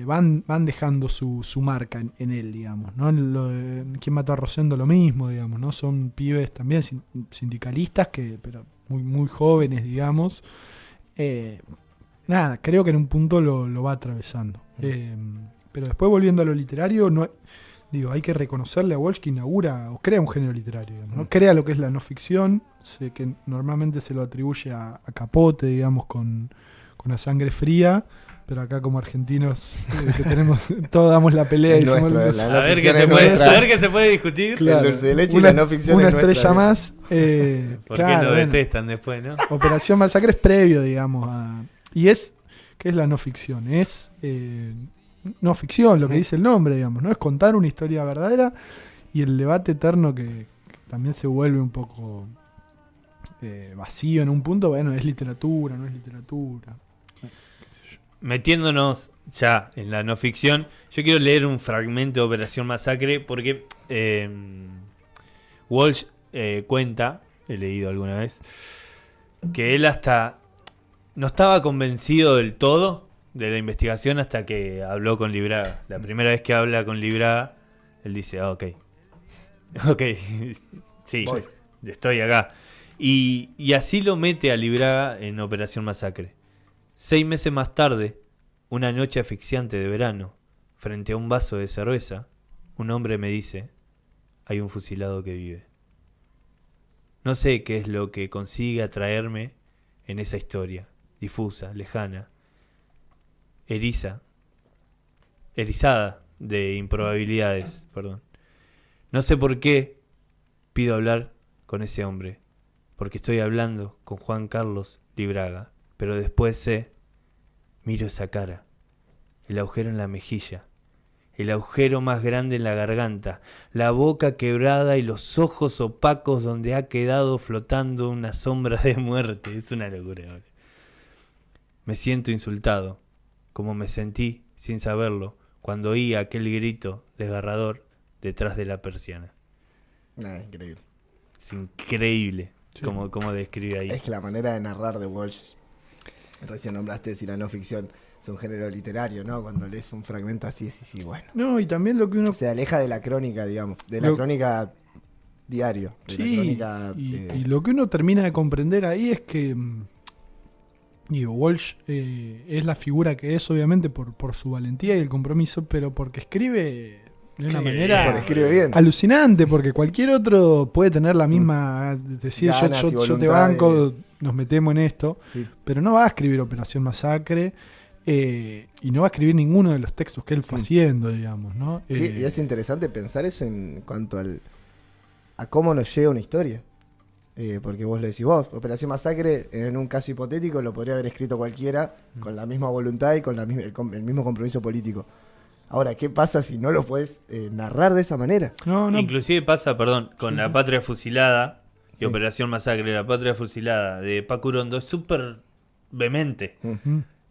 van dejando su marca en él, digamos, ¿no? ¿Quién mató a Rosendo? Lo mismo, digamos, ¿no? Son pibes también sindicalistas, pero muy, muy jóvenes, digamos. Nada, creo que en un punto lo va atravesando. Pero después, volviendo a lo literario, hay que reconocerle a Walsh que inaugura o crea un género literario, digamos, ¿no? Crea lo que es la no ficción, que normalmente se lo atribuye a Capote, digamos, con La Sangre Fría. Pero acá como argentinos que tenemos, todos damos la pelea y a ver qué se puede discutir. Claro, el dulce de leche y la no ficción una es estrella más. ¿Por qué lo detestan después, no? Operación Masacre es previo, digamos, y ¿qué es la no ficción? Es no ficción, lo que dice el nombre, digamos, ¿no? Es contar una historia verdadera y el debate eterno que también se vuelve un poco vacío en un punto, bueno, es literatura, no es literatura. Metiéndonos ya en la no ficción, yo quiero leer un fragmento de Operación Masacre porque Walsh cuenta, he leído alguna vez, que él hasta no estaba convencido del todo de la investigación hasta que habló con Libraga. La primera vez que habla con Libraga, él dice, ok, sí, estoy acá. Y así lo mete a Libraga en Operación Masacre. 6 meses más tarde, una noche asfixiante de verano, frente a un vaso de cerveza, un hombre me dice, hay un fusilado que vive. No sé qué es lo que consigue atraerme en esa historia, difusa, lejana, erizada de improbabilidades, perdón. No sé por qué pido hablar con ese hombre, porque estoy hablando con Juan Carlos Libraga. Pero después miro esa cara, el agujero en la mejilla, el agujero más grande en la garganta, la boca quebrada y los ojos opacos donde ha quedado flotando una sombra de muerte. Es una locura. Me siento insultado, como me sentí, sin saberlo, cuando oí aquel grito desgarrador detrás de la persiana. Increíble. Es increíble como describe ahí. Es que la manera de narrar de Walsh... Recién nombraste si la no ficción es un género literario, ¿no? Cuando lees un fragmento así, sí, bueno. No, y también lo que uno... Se aleja de la crónica, digamos, de la crónica diario. De la crónica, y lo que uno termina de comprender ahí es que, Walsh es la figura que es, obviamente, por su valentía y el compromiso, pero porque escribe de una manera bien. Alucinante, porque cualquier otro puede tener la misma... Decir, yo te banco... Nos metemos en esto, pero no va a escribir Operación Masacre y no va a escribir ninguno de los textos que él fue haciendo, digamos, ¿no? Sí, y es interesante pensar eso en cuanto a cómo nos llega una historia. Porque vos lo decís Operación Masacre, en un caso hipotético, lo podría haber escrito cualquiera con la misma voluntad y con el mismo compromiso político. Ahora, ¿qué pasa si no lo podés narrar de esa manera? No. Inclusive pasa, con La Patria Fusilada, de Operación Masacre, La Patria Fusilada, de Paco Urondo, es súper vehemente.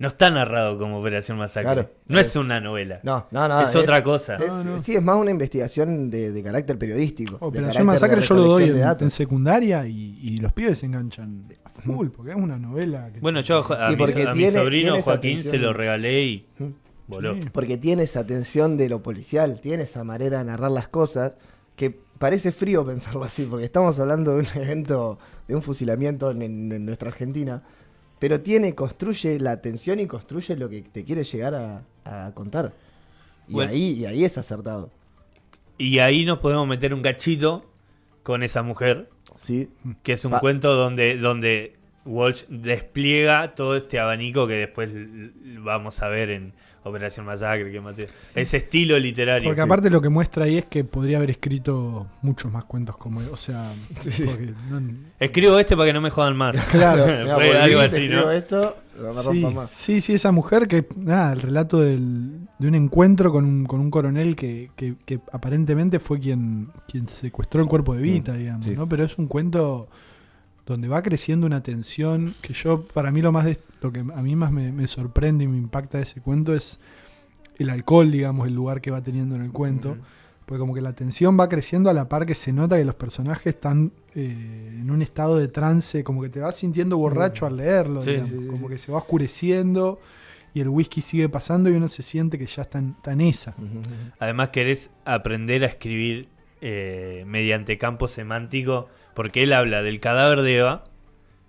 no está narrado como Operación Masacre. Claro, no es una novela. No. Es otra cosa. Sí, es más una investigación de carácter periodístico. Operación Masacre yo lo doy en secundaria y los pibes se enganchan a full, porque es una novela. Bueno, yo a mi sobrino Joaquín se lo regalé y voló. Sí. Porque tiene esa tensión de lo policial, tiene esa manera de narrar las cosas que parece frío pensarlo así, porque estamos hablando de un evento, de un fusilamiento en nuestra Argentina, pero construye la tensión y construye lo que te quiere llegar a contar. Y ahí es acertado. Y ahí nos podemos meter un cachito con esa mujer, sí, que es un cuento donde Walsh despliega todo este abanico que después vamos a ver en Operación Masacre, ese estilo literario. Porque aparte lo que muestra ahí es que podría haber escrito muchos más cuentos como él. O sea, escribo para que no me jodan más. Claro, fue algo así, ¿no? Esto, no me rompa más. Sí, esa mujer que, el relato de un encuentro con un coronel que aparentemente fue quien secuestró el cuerpo de Evita, digamos, ¿no? Pero es un cuento donde va creciendo una tensión que para mí lo que a mí más me sorprende y me impacta de ese cuento es el alcohol, digamos, el lugar que va teniendo en el cuento, porque como que la tensión va creciendo a la par que se nota que los personajes están en un estado de trance, como que te vas sintiendo borracho al leerlo, como que se va oscureciendo y el whisky sigue pasando y uno se siente que ya está en esa. Además querés aprender a escribir mediante campo semántico, porque él habla del cadáver de Eva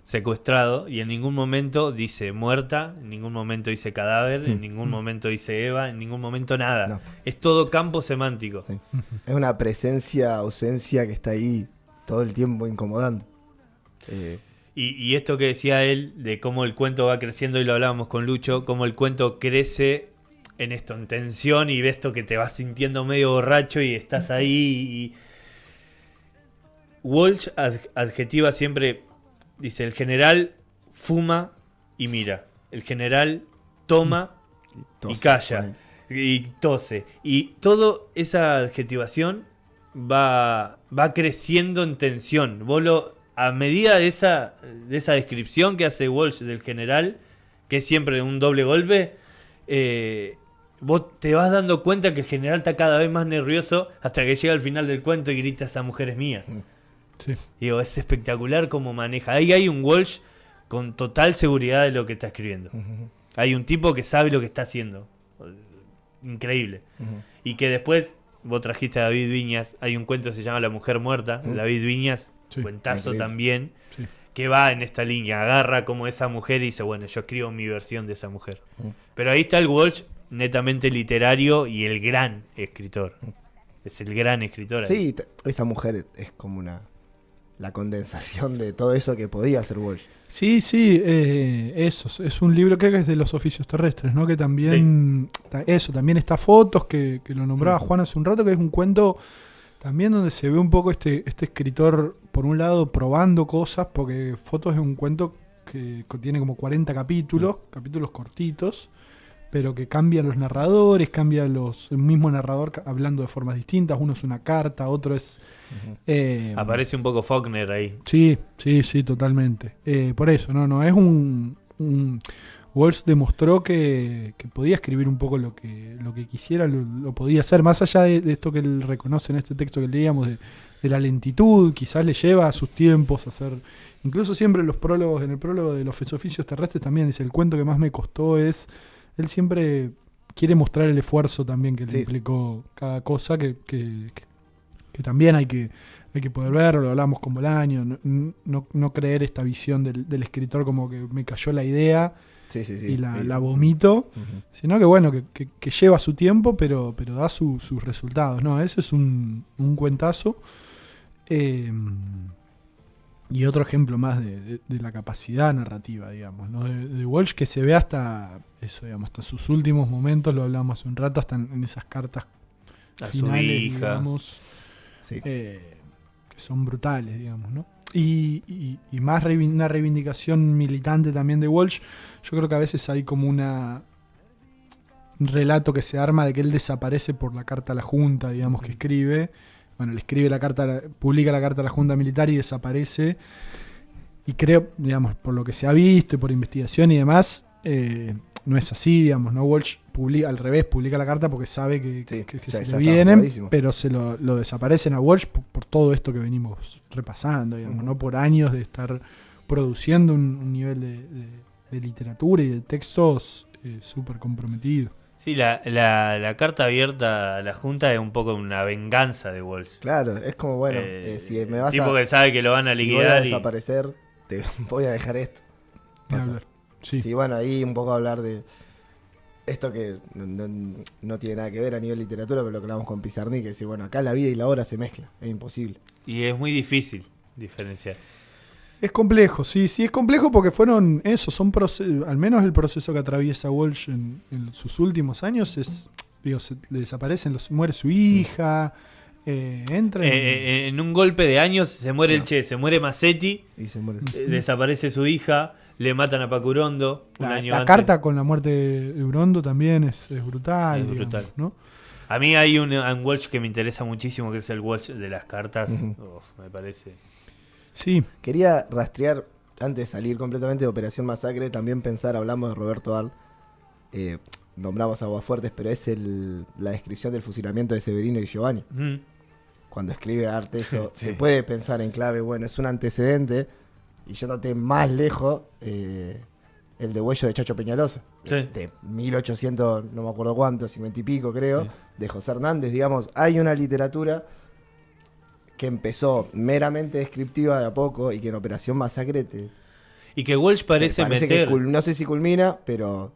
secuestrado y en ningún momento dice muerta, en ningún momento dice cadáver, en ningún momento dice Eva, en ningún momento nada. No. Es todo campo semántico. Sí. Es una presencia, ausencia que está ahí todo el tiempo incomodando. Y esto que decía él, de cómo el cuento va creciendo, y lo hablábamos con Lucho, cómo el cuento crece en tensión y ves esto que te vas sintiendo medio borracho y estás ahí. Walsh adjetiva siempre, dice, el general fuma y mira, el general toma y calla y tose. Y toda esa adjetivación va creciendo en tensión. A medida de esa descripción que hace Walsh del general, que es siempre un doble golpe, vos te vas dando cuenta que el general está cada vez más nervioso hasta que llega al final del cuento y grita, esa mujer es mía. Sí. Digo, es espectacular cómo maneja. Ahí hay un Walsh con total seguridad de lo que está escribiendo. Hay un tipo que sabe lo que está haciendo. Increíble. Y que después, vos trajiste a David Viñas, hay un cuento que se llama La mujer muerta. David Viñas, cuentazo también, que va en esta línea. Agarra como esa mujer y dice, bueno, yo escribo mi versión de esa mujer. Pero ahí está el Walsh netamente literario y el gran escritor. Es el gran escritor. Sí, esa mujer es como la condensación de todo eso que podía hacer Walsh. Sí, eso es un libro, creo que es de los oficios terrestres, ¿no? Que también, también está Fotos, que lo nombraba Juan hace un rato, que es un cuento también donde se ve un poco este escritor, por un lado, probando cosas, porque Fotos es un cuento que tiene como 40 capítulos cortitos, pero que cambian los narradores, el mismo narrador hablando de formas distintas, uno es una carta, otro es... aparece un poco Faulkner ahí. Sí, totalmente. Por eso, no es un Walsh demostró que podía escribir un poco lo que quisiera, lo podía hacer, más allá de esto que él reconoce en este texto que leíamos, de la lentitud, quizás le lleva a sus tiempos a hacer... Incluso siempre en el prólogo de los oficios terrestres también dice, el cuento que más me costó es... Él siempre quiere mostrar el esfuerzo también que le implicó cada cosa, que también hay que poder verlo, lo hablamos con Bolaño, no creer esta visión del escritor como que me cayó la idea y la vomito, sino que bueno, que lleva su tiempo, pero da sus resultados. No, ese es un cuentazo. Y otro ejemplo más de la capacidad narrativa, digamos, ¿no? De Walsh, que se ve hasta eso, digamos, hasta sus últimos momentos, lo hablamos hace un rato, hasta en esas cartas a finales, su hija, digamos, que son brutales, digamos, ¿no? Y más una reivindicación militante también de Walsh. Yo creo que a veces hay como un relato que se arma de que él desaparece por la carta a la Junta, digamos, que escribe. Bueno, le escribe publica la carta a la Junta Militar y desaparece. Y creo, digamos, por lo que se ha visto y por investigación y demás, no es así, digamos, ¿no? Walsh publica la carta porque sabe que se le vienen, pero se lo desaparecen a Walsh por todo esto que venimos repasando, digamos, ¿no? Por años de estar produciendo un nivel de literatura y de textos súper comprometido. Sí, la carta abierta a la Junta es un poco una venganza de Walsh. Claro, es como, bueno, si me vas tipo que sabe que lo van a liquidar. Si voy a desaparecer, te voy a dejar esto. Sí, bueno, ahí un poco hablar de esto que no tiene nada que ver a nivel literatura, pero lo que hablamos con Pizarnik, que es decir, bueno, acá la vida y la obra se mezclan, es imposible. Y es muy difícil diferenciar. Es complejo, sí, es complejo porque fueron al menos el proceso que atraviesa Walsh en sus últimos años es, le desaparecen, muere su hija, entra en un golpe de años se muere el Che, se muere Mazzetti, y se muere. Desaparece su hija, le matan a Paco Urondo un año antes. La carta con la muerte de Urondo también es brutal. Es brutal. ¿No? A mí hay un Walsh que me interesa muchísimo, que es el Walsh de las cartas. Me parece. Sí. Quería rastrear, antes de salir completamente de Operación Masacre, también pensar, hablamos de Roberto Al, nombramos Aguafuertes, pero es la descripción del fusilamiento de Severino y Giovanni. Cuando escribe arte eso, se puede pensar en clave, bueno, es un antecedente, y yéndote más lejos, el degüello de Chacho Peñalosa, de 1800, no me acuerdo cuánto, 50 y pico creo, de José Hernández, digamos, hay una literatura que empezó meramente descriptiva de a poco y que en Operación Masacre y que Walsh parece meter... que no sé si culmina, pero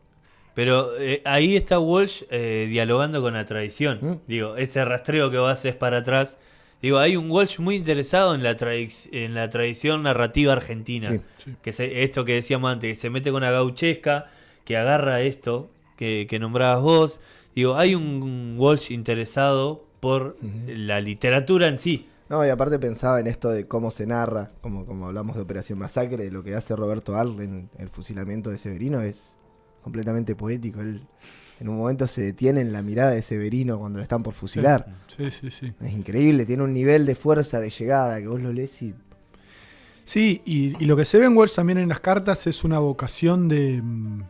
ahí está Walsh dialogando con la tradición. Digo, ese rastreo que vos haces para atrás. Digo, hay un Walsh muy interesado en la tradición narrativa argentina. Que esto que decíamos antes, que se mete con la gauchesca, que agarra esto que nombrabas vos. Digo, hay un Walsh interesado por la literatura en sí. No, y aparte pensaba en esto de cómo se narra, como hablamos de Operación Masacre, de lo que hace Roberto Al en el fusilamiento de Severino, es completamente poético. Él en un momento se detiene en la mirada de Severino cuando lo están por fusilar. Sí. Es increíble, tiene un nivel de fuerza de llegada que vos lo lees y... Sí, y lo que se ve en Walsh también en las cartas es una vocación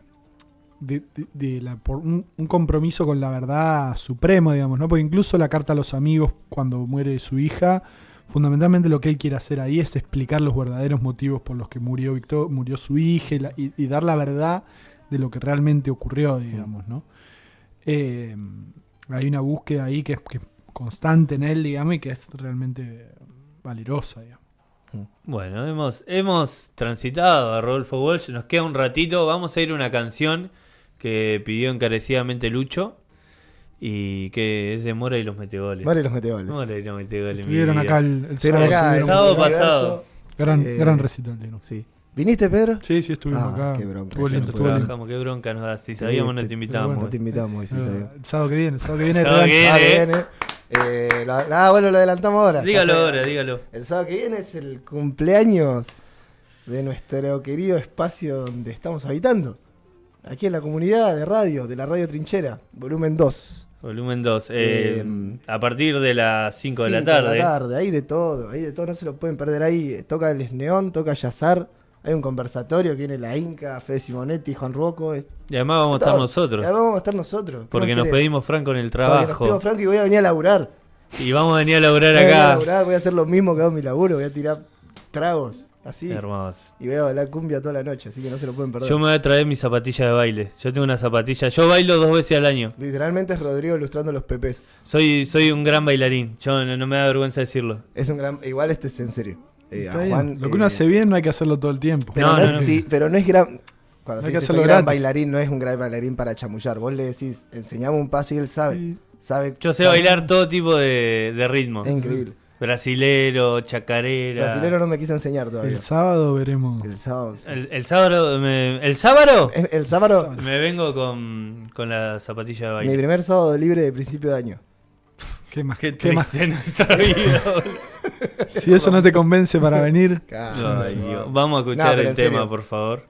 por un compromiso con la verdad supremo, digamos, ¿no? Porque incluso la carta a los amigos cuando muere su hija, fundamentalmente lo que él quiere hacer ahí es explicar los verdaderos motivos por los que murió su hija y dar la verdad de lo que realmente ocurrió, digamos, ¿no? Hay una búsqueda ahí que es constante en él, digamos, y que es realmente valerosa, digamos. Bueno, hemos transitado a Rodolfo Walsh, nos queda un ratito, vamos a ir a una canción que pidió encarecidamente Lucho y que es de Mora y los Metegoles. Mora y los Metegoles. Mora y los Metegoles. Estuvieron acá el sábado pasado. Gran recital, ¿no? Sí. ¿Viniste, Pedro? Sí, estuvimos acá. Qué bronca. Qué bronca nos da. Si sabíamos, no te invitamos. Bueno, no te invitamos. El sábado que viene. Bueno, lo adelantamos ahora. Dígalo. El sábado que viene es el cumpleaños de nuestro querido espacio donde estamos habitando. Aquí en la comunidad de radio, de la Radio Trinchera, volumen 2. Volumen 2. A partir de las 5 de la tarde. Hay de todo, no se lo pueden perder ahí. Toca el Esneón, toca Yazar. Hay un conversatorio que viene la Inca, Fede Simonetti, Juan Rocco. Y además vamos a estar nosotros. Porque nos pedimos Franco en el trabajo. Nos pedimos Franco y voy a venir a laburar. Y vamos a venir a laburar acá. Voy a hacer lo mismo que hago en mi laburo. Voy a tirar tragos, así. Hermoso. Y voy a bailar cumbia toda la noche, así que no se lo pueden perder. Yo me voy a traer mis zapatillas de baile. Yo tengo una zapatilla. Yo bailo 2 veces al año. Literalmente es Rodrigo ilustrando los pepes. Soy un gran bailarín. Yo no me da vergüenza decirlo. Es un gran... Igual este es en serio. Juan, lo que uno hace bien no hay que hacerlo todo el tiempo. Pero no. Sí, pero no es gran... Cuando se dice gran bailarín, no es un gran bailarín para chamullar. Vos le decís, enseñame un paso y él sabe. Sí. Yo sé bailar todo tipo de ritmo. Es increíble. Brasilero, chacarera. Brasilero no me quiso enseñar todavía. El sábado veremos. El sábado. Sí. ¿El sábado? ¿El sábado? El sábado. Me vengo con la zapatilla de baile. Mi primer sábado libre de principio de año. ¿Qué más? Qué triste en nuestra vida. Si eso no te convence para venir. Vamos a escuchar el tema, por favor.